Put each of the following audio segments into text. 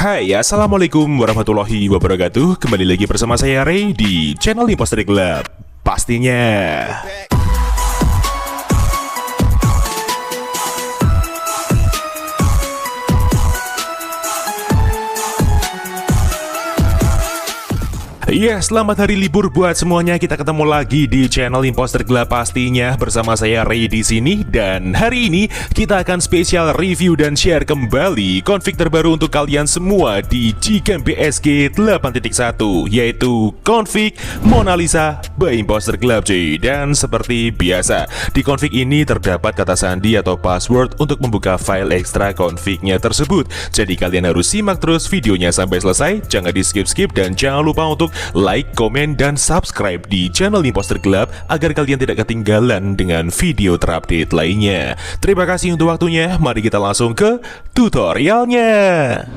Hai, assalamualaikum warahmatullahi wabarakatuh. Kembali lagi bersama saya Ray di channel Imposter Club. Pastinya. Iya, selamat hari libur buat semuanya. Kita ketemu lagi di channel Imposter Club pastinya bersama saya Ray di sini, dan hari ini kita akan spesial review dan share kembali config terbaru untuk kalian semua di Gcam BSG 8.1, yaitu config Mona Lisa by Imposter Club cuy. Dan seperti biasa, di config ini terdapat kata sandi atau password untuk membuka file ekstra confignya tersebut. Jadi kalian harus simak terus videonya sampai selesai, jangan di skip-skip, dan jangan lupa untuk like, komen, dan subscribe di channel Imposter Club agar kalian tidak ketinggalan dengan video terupdate lainnya. Terima kasih untuk waktunya, mari kita langsung ke tutorialnya.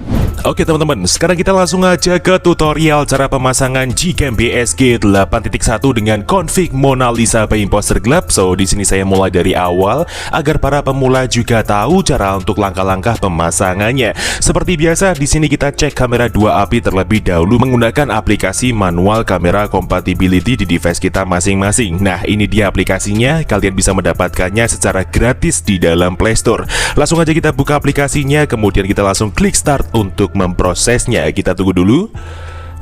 Oke teman-teman, sekarang kita langsung aja ke tutorial cara pemasangan Gcam BSG 8.1 dengan config Mona Lisa by Imposter Club. So di sini saya mulai dari awal agar para pemula juga tahu cara untuk langkah-langkah pemasangannya. Seperti biasa, di sini kita cek kamera 2 API terlebih dahulu menggunakan aplikasi manual kamera compatibility di device kita masing-masing. Nah, ini dia aplikasinya, kalian bisa mendapatkannya secara gratis di dalam Play Store. Langsung aja kita buka aplikasinya, kemudian kita langsung klik start untuk memprosesnya. Kita tunggu dulu.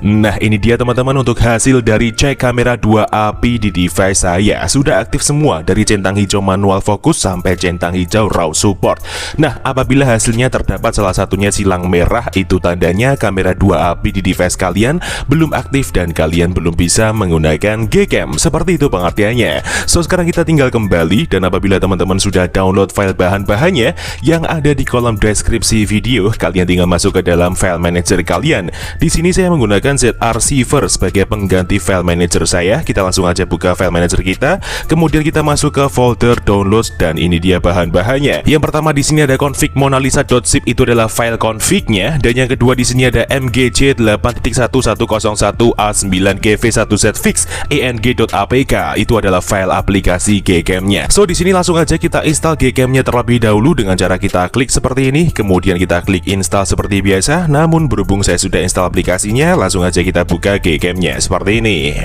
Nah, ini dia teman-teman untuk hasil dari cek kamera 2 API di device saya. Sudah aktif semua dari centang hijau manual fokus sampai centang hijau raw support. Nah, apabila hasilnya terdapat salah satunya silang merah, itu tandanya kamera 2 API di device kalian belum aktif dan kalian belum bisa menggunakan Gcam. Seperti itu pengertiannya. So, sekarang kita tinggal kembali, dan apabila teman-teman sudah download file bahan-bahannya yang ada di kolom deskripsi video, kalian tinggal masuk ke dalam file manager kalian. Di sini saya menggunakan ZArchiver sebagai pengganti file manager saya. Kita langsung aja buka file manager kita, kemudian kita masuk ke folder downloads, dan ini dia bahan-bahannya. Yang pertama di sini ada config monalisa.zip, itu adalah file config-nya, dan yang kedua di sini ada mgc 8.1101A9gv1zfix eng.apk, itu adalah file aplikasi Gcam-nya. So di sini langsung aja kita install Gcam-nya terlebih dahulu dengan cara kita klik seperti ini, kemudian kita klik install seperti biasa. Namun berhubung saya sudah install aplikasinya, langsung aja kita buka Gcam-nya seperti ini.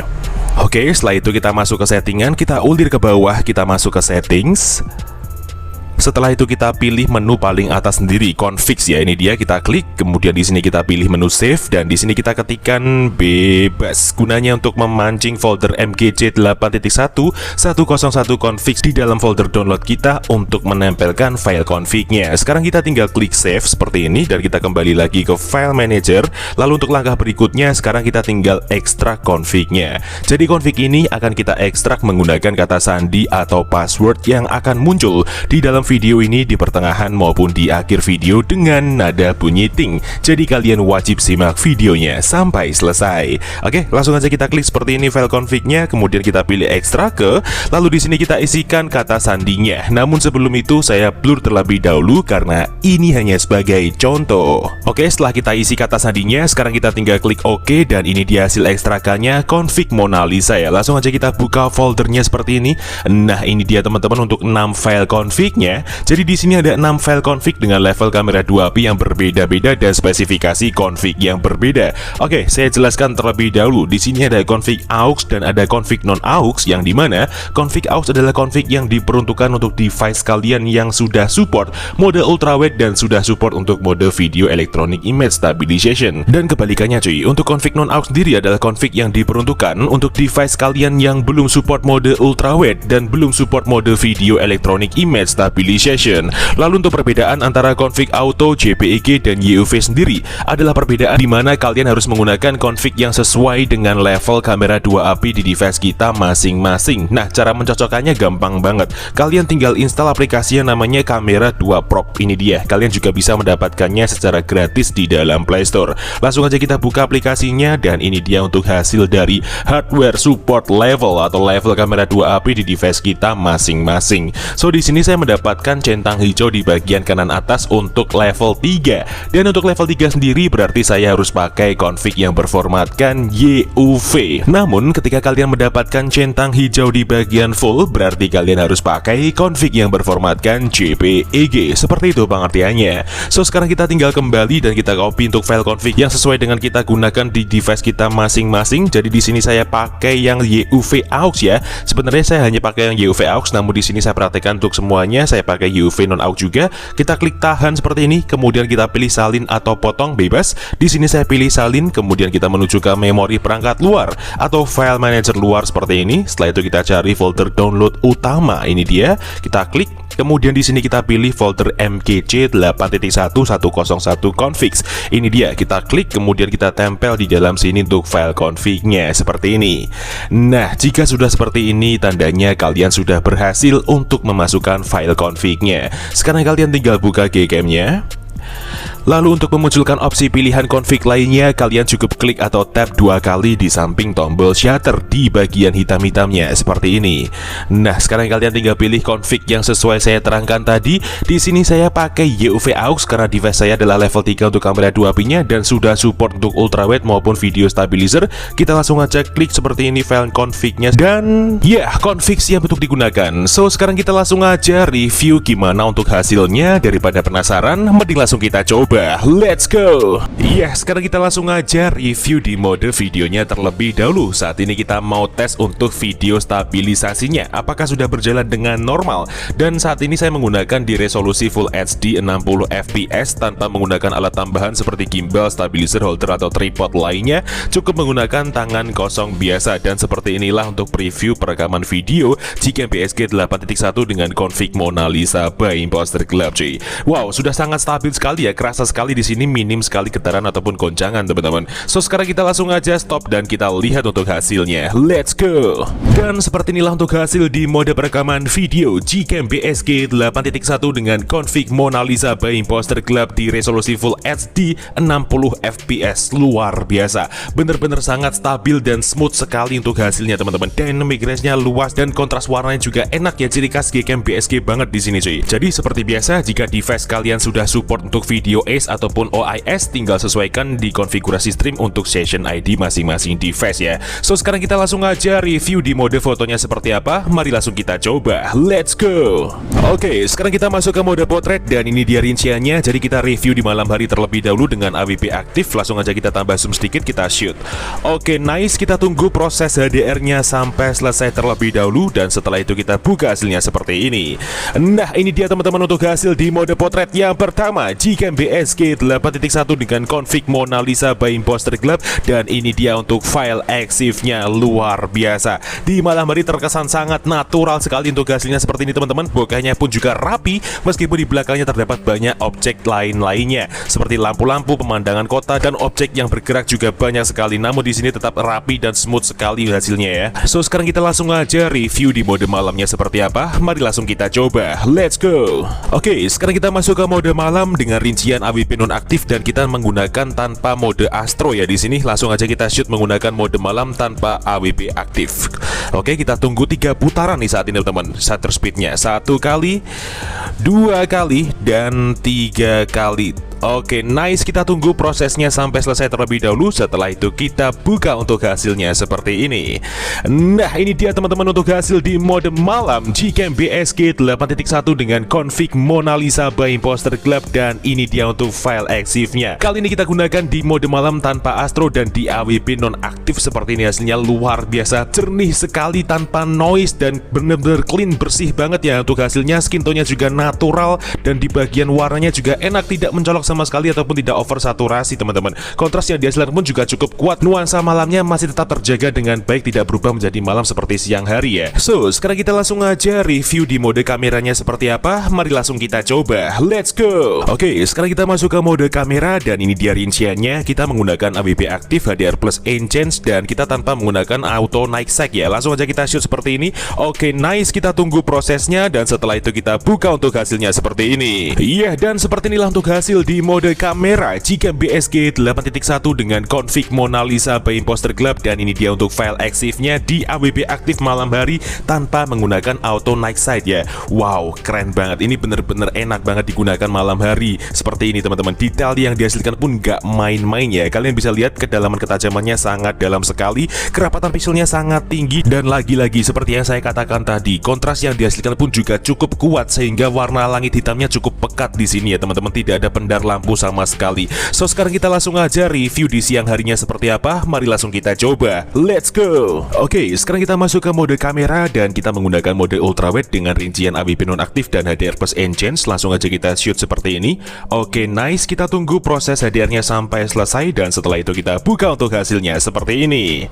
Oke, setelah itu kita masuk ke settingan, kita ulir ke bawah, kita masuk ke settings. Setelah itu kita pilih menu paling atas sendiri, config ya, ini dia, kita klik, kemudian di sini kita pilih menu save, dan di sini kita ketikkan bebas, gunanya untuk memancing folder mgc 8.1101 config di dalam folder download kita untuk menempelkan file config-nya. Sekarang kita tinggal klik save seperti ini, dan kita kembali lagi ke file manager. Lalu untuk langkah berikutnya, sekarang kita tinggal ekstrak config-nya. Jadi config ini akan kita ekstrak menggunakan kata sandi atau password yang akan muncul di dalam video ini di pertengahan maupun di akhir video dengan nada bunyi ting. Jadi kalian wajib simak videonya sampai selesai. Oke, langsung aja kita klik seperti ini file config-nya, kemudian kita pilih ekstrak ke, lalu di sini kita isikan kata sandinya. Namun sebelum itu saya blur terlebih dahulu karena ini hanya sebagai contoh. Oke, setelah kita isi kata sandinya, sekarang kita tinggal klik OK, dan ini dia hasil ekstrakannya, config Mona Lisa ya. Langsung aja kita buka foldernya seperti ini. Nah, ini dia teman-teman untuk 6 file config-nya. Jadi di sini ada 6 file config dengan level kamera 2 API yang berbeda-beda dan spesifikasi config yang berbeda. Oke, saya jelaskan terlebih dahulu. Di sini ada config aux dan ada config non aux, yang dimana config aux adalah config yang diperuntukkan untuk device kalian yang sudah support mode ultrawide dan sudah support untuk mode video electronic image stabilization. Dan kebalikannya cuy, untuk config non aux sendiri adalah config yang diperuntukkan untuk device kalian yang belum support mode ultrawide dan belum support mode video electronic image stabilization. Lalu untuk perbedaan antara config auto, JPEG, dan YUV sendiri adalah perbedaan di mana kalian harus menggunakan config yang sesuai dengan level kamera 2 API di device kita masing-masing. Nah, cara mencocokkannya gampang banget. Kalian tinggal install aplikasi yang namanya Kamera 2 Pro. Ini dia, kalian juga bisa mendapatkannya secara gratis di dalam Play Store. Langsung aja kita buka aplikasinya, dan ini dia untuk hasil dari hardware support level atau level kamera 2 API di device kita masing-masing. So di sini saya mendapat mendapatkan centang hijau di bagian kanan atas untuk level 3. Dan untuk level 3 sendiri berarti saya harus pakai config yang berformatkan YUV. Namun ketika kalian mendapatkan centang hijau di bagian full, berarti kalian harus pakai config yang berformatkan JPEG. Seperti itu pengertiannya. So sekarang kita tinggal kembali dan kita copy untuk file config yang sesuai dengan kita gunakan di device kita masing-masing. Jadi di sini saya pakai yang YUV aux ya. Sebenarnya saya hanya pakai yang YUV aux, namun di sini saya praktekkan untuk semuanya saya pakai YUV non aux juga. Kita klik tahan seperti ini, kemudian kita pilih salin atau potong bebas. Di sini saya pilih salin, kemudian kita menuju ke memori perangkat luar atau file manager luar seperti ini. Setelah itu kita cari folder download utama, ini dia. Kita klik. Kemudian di sini kita pilih folder mkc 8.1101 configs. Ini dia, kita klik kemudian kita tempel di dalam sini untuk file config-nya seperti ini. Nah, jika sudah seperti ini tandanya kalian sudah berhasil untuk memasukkan file config-nya. Sekarang kalian tinggal buka Gcam-nya. Lalu untuk memunculkan opsi pilihan config lainnya, kalian cukup klik atau tap 2 kali di samping tombol shutter di bagian hitam-hitamnya seperti ini. Nah, sekarang kalian tinggal pilih config yang sesuai saya terangkan tadi. Di sini saya pakai YUV aux karena device saya adalah level 3 untuk kamera 2p-nya dan sudah support untuk ultrawide maupun video stabilizer. Kita langsung aja klik seperti ini file config-nya dan ya, config siap untuk digunakan. So, sekarang kita langsung aja review gimana untuk hasilnya. Daripada penasaran, mending langsung kita coba. Let's go. Ya, sekarang kita langsung aja review di mode videonya terlebih dahulu. Saat ini kita mau tes untuk video stabilisasinya, apakah sudah berjalan dengan normal. Dan saat ini saya menggunakan di resolusi Full HD 60 fps tanpa menggunakan alat tambahan seperti gimbal, stabilizer, holder atau tripod lainnya. Cukup menggunakan tangan kosong biasa. Dan seperti inilah untuk preview perekaman video Gcam PSG 8.1 dengan config Mona Lisa by Imposter Club cuy. Wow, sudah sangat stabil sekali ya, kerasa sekali di sini, minim sekali getaran ataupun goncangan teman-teman. So sekarang kita langsung aja stop dan kita lihat untuk hasilnya. Let's go. Dan seperti inilah untuk hasil di mode perekaman video Gcam PSG 8.1 dengan config Mona Lisa by Imposter Club di resolusi Full HD 60 fps. Luar biasa, bener-bener sangat stabil dan smooth sekali untuk hasilnya teman-teman. Dynamic range-nya luas dan kontras warnanya juga enak ya, ciri khas Gcam PSG banget di sini cuy. Jadi seperti biasa, jika device kalian sudah support untuk video ACE ataupun OIS, tinggal sesuaikan di konfigurasi stream untuk session ID masing-masing device ya. So sekarang kita langsung aja review di mode fotonya seperti apa. Mari langsung kita coba. Let's go. Oke, sekarang kita masuk ke mode potret dan ini dia rinciannya. Jadi kita review di malam hari terlebih dahulu dengan AWP aktif. Langsung aja kita tambah zoom sedikit, kita shoot. Oke, nice. Kita tunggu proses HDR-nya sampai selesai terlebih dahulu dan setelah itu kita buka hasilnya seperti ini. Nah, ini dia teman-teman untuk hasil di mode potret yang pertama Gcam PSG 8.1 dengan config Mona Lisa by Imposter Club. Dan ini dia untuk file EXIF-nya, luar biasa. Di malam hari terkesan sangat natural sekali untuk hasilnya seperti ini teman-teman. Bokehnya pun juga rapi meskipun di belakangnya terdapat banyak objek lain-lainnya seperti lampu-lampu, pemandangan kota dan objek yang bergerak juga banyak sekali. Namun di sini tetap rapi dan smooth sekali hasilnya ya. So sekarang kita langsung aja review di mode malamnya seperti apa. Mari langsung kita coba. Let's go. Oke, sekarang kita masuk ke mode malam dengan rincian AWP nonaktif dan kita menggunakan tanpa mode astro ya. Di sini langsung aja kita shoot menggunakan mode malam tanpa AWP aktif. Oke, kita tunggu 3 putaran nih saat ini teman-teman. Shutter speednya 1 kali, 2 kali, dan 3 kali. Oke, nice. Kita tunggu prosesnya sampai selesai terlebih dahulu. Setelah itu kita buka untuk hasilnya seperti ini. Nah, ini dia teman-teman untuk hasil di mode malam Gcam PSG 8.1 dengan config Mona Lisa by Imposter Club. Dan ini dia untuk file EXIF-nya. Kali ini kita gunakan di mode malam tanpa astro dan di AWP nonaktif seperti ini. Hasilnya luar biasa, jernih sekali tanpa noise dan bener-bener clean, bersih banget ya untuk hasilnya. Skin tone-nya juga natural dan di bagian warnanya juga enak, tidak mencolok sama sekali ataupun tidak over saturasi teman-teman. Kontras yang dihasilkan pun juga cukup kuat. Nuansa malamnya masih tetap terjaga dengan baik, tidak berubah menjadi malam seperti siang hari ya. So sekarang kita langsung aja review di mode kameranya seperti apa. Mari langsung kita coba. Let's go. Oke, sekarang kita masuk ke mode kamera dan ini dia rinciannya. Kita menggunakan AWP aktif, HDR plus enhance, dan kita tanpa menggunakan auto night sight ya. Langsung aja kita shoot seperti ini. Oke, nice, kita tunggu prosesnya dan setelah itu kita buka untuk hasilnya seperti ini. Iya, dan seperti inilah untuk hasil di mode kamera Gcam BSG 8.1 dengan config Mona Lisa by Imposter Club, dan ini dia untuk file eksifnya di AWP aktif malam hari tanpa menggunakan auto night sight ya. Wow, keren banget. Ini bener-bener enak banget digunakan malam hari. Seperti ini teman-teman, detail yang dihasilkan pun nggak main-main ya. Kalian bisa lihat kedalaman ketajamannya sangat dalam sekali, kerapatan pixelnya sangat tinggi, dan lagi-lagi seperti yang saya katakan tadi, kontras yang dihasilkan pun juga cukup kuat sehingga warna langit hitamnya cukup pekat di sini ya teman-teman, tidak ada pendar lampu sama sekali. So sekarang kita langsung aja review di siang harinya seperti apa. Mari langsung kita coba. Let's go. Oke, sekarang kita masuk ke mode kamera dan kita menggunakan mode ultrawide dengan rincian AWP nonaktif dan HDR plus enhance. Langsung aja kita shoot seperti ini. Oke, nice, kita tunggu proses HDR-nya sampai selesai dan setelah itu kita buka untuk hasilnya seperti ini.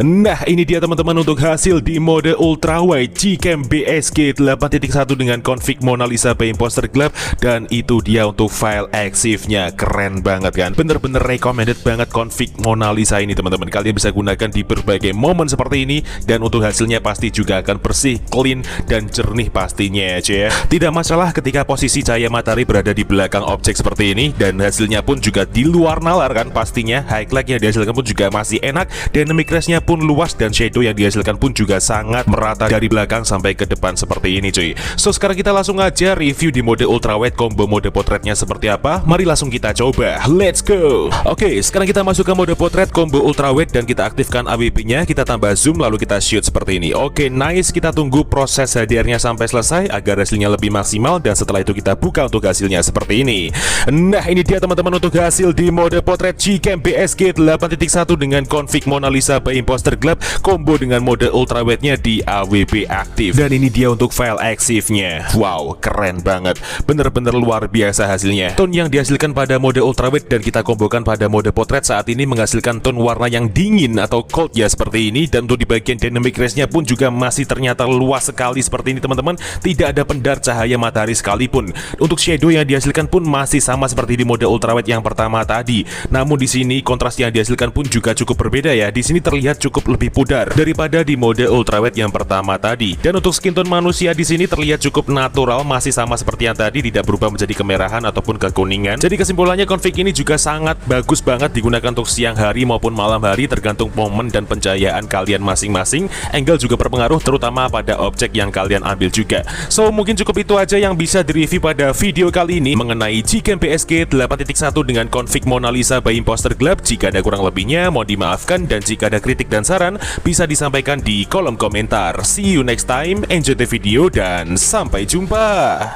Nah, ini dia teman-teman untuk hasil di mode ultrawide Gcam BSG 8.1 dengan config Mona Lisa by Imposter Club, dan itu dia untuk file eksifnya. Keren banget kan? Bener-bener recommended banget config Mona Lisa ini teman-teman. Kalian bisa gunakan di berbagai momen seperti ini dan untuk hasilnya pasti juga akan bersih, clean, dan jernih pastinya aja ya. Tidak masalah ketika posisi cahaya matahari berada di belakang objek seperti ini, dan hasilnya pun juga di luar nalar kan pastinya. Highlight yang dihasilkan pun juga masih enak, dynamic range-nya pun luas, dan shadow yang dihasilkan pun juga sangat merata dari belakang sampai ke depan seperti ini cuy. So sekarang kita langsung aja review di mode ultrawide combo mode potretnya seperti apa. Mari langsung kita coba. Let's go. Oke, sekarang kita masuk ke mode potret combo ultrawide dan kita aktifkan AWP-nya, kita tambah zoom lalu kita shoot seperti ini. Oke, nice, kita tunggu proses HDR-nya sampai selesai agar hasilnya lebih maksimal dan setelah itu kita buka untuk hasilnya seperti ini. Nah, ini dia teman-teman untuk hasil di mode potret Gcam BSG 8.1 dengan config Mona Lisa by Imposter Club combo dengan mode ultrawide-nya di AWP aktif, dan ini dia untuk file eksifnya. Wow, keren banget, bener-bener luar biasa hasilnya. Tone yang dihasilkan pada mode ultrawide dan kita kombokan pada mode potret saat ini menghasilkan tone warna yang dingin atau cold ya seperti ini, dan untuk di bagian dynamic range-nya pun juga masih ternyata luas sekali seperti ini teman-teman, tidak ada pendar cahaya matahari sekalipun. Untuk shadow yang dihasilkan pun masih sama seperti di mode ultrawide yang pertama tadi, namun di sini kontras yang dihasilkan pun juga cukup berbeda ya. Di sini terlihat cukup lebih pudar daripada di mode ultrawide yang pertama tadi, dan untuk skin tone manusia di sini terlihat cukup natural, masih sama seperti yang tadi, tidak berubah menjadi kemerahan ataupun kekuningan. Jadi kesimpulannya config ini juga sangat bagus banget digunakan untuk siang hari maupun malam hari, tergantung momen dan pencahayaan kalian masing-masing. Angle juga berpengaruh terutama pada objek yang kalian ambil juga. So mungkin cukup itu aja yang bisa direview pada video kali ini mengenai Gcam BSG 8.1 dengan config Mona Lisa by Imposter Club. Jika ada kurang lebihnya mohon dimaafkan, dan jika ada kritik dan saran bisa disampaikan di kolom komentar. See you next time, enjoy the video dan sampai jumpa.